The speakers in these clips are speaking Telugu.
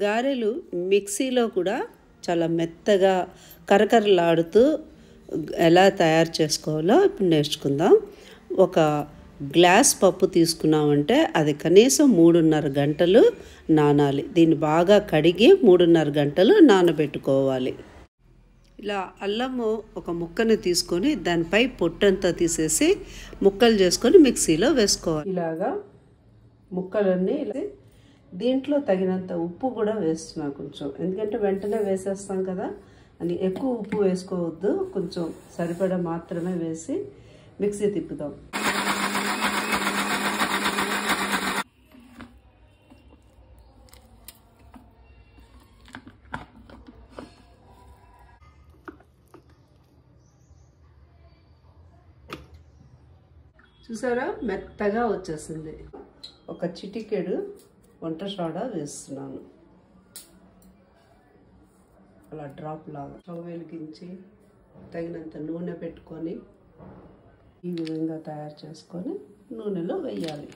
గారెలు మిక్సీలో కూడా చాలా మెత్తగా కరకరలాడుతూ ఎలా తయారు చేసుకోవాలో ఇప్పుడు నేర్చుకుందాం. ఒక గ్లాస్ పప్పు తీసుకున్నామంటే అది కనీసం 3.5 గంటలు నానాలి. దీన్ని బాగా కడిగి 3.5 గంటలు నానబెట్టుకోవాలి. ఇలా అల్లము ఒక ముక్కని తీసుకొని దానిపై పొట్టంతా తీసేసి ముక్కలు చేసుకొని మిక్సీలో వేసుకోవాలి. ఇలాగా ముక్కలన్నీ దీంట్లో తగినంత ఉప్పు కూడా వేస్తున్నా కొంచెం, ఎందుకంటే వెంటనే వేసేస్తాం కదా అని ఎక్కువ ఉప్పు వేసుకోవద్దు, కొంచెం సరిపడా మాత్రమే వేసి మిక్సీ తిప్పుదాం. చూసారా, మెత్తగా వచ్చేసింది. ఒక చిటికెడు వంట సోడా వేస్తున్నాను, అలా డ్రాప్ లాగా. స్టవ్ వెలిగించి తగినంత నూనె పెట్టుకొని ఈ విధంగా తయారు చేసుకొని నూనెలో వేయాలి.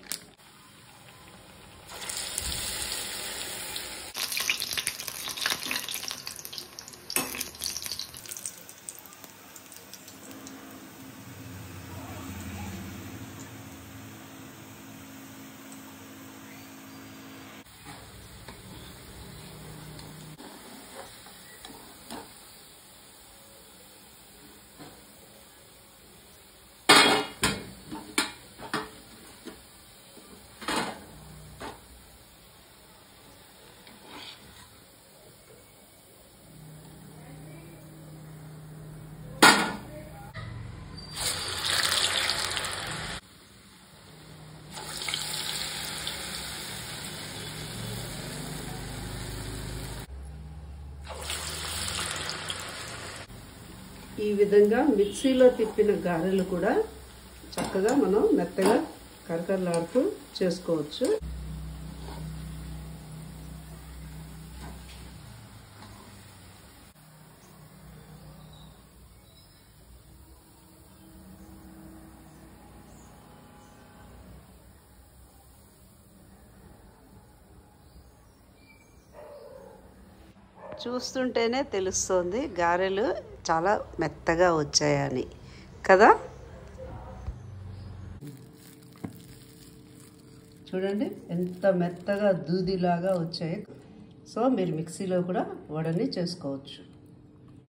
ఈ విధంగా మిక్సీలో తిప్పిన గారెలు కూడా చక్కగా మనం మెత్తగా కరకరలాడుతూ చేసుకోవచ్చు. చూస్తుంటేనే తెలుస్తోంది గారెలు చాలా మెత్తగా వచ్చాయని కదా. చూడండి ఎంత మెత్తగా దూదిలాగా వచ్చాయి. సో మీరు మిక్సీలో కూడా వడని చేసుకోవచ్చు.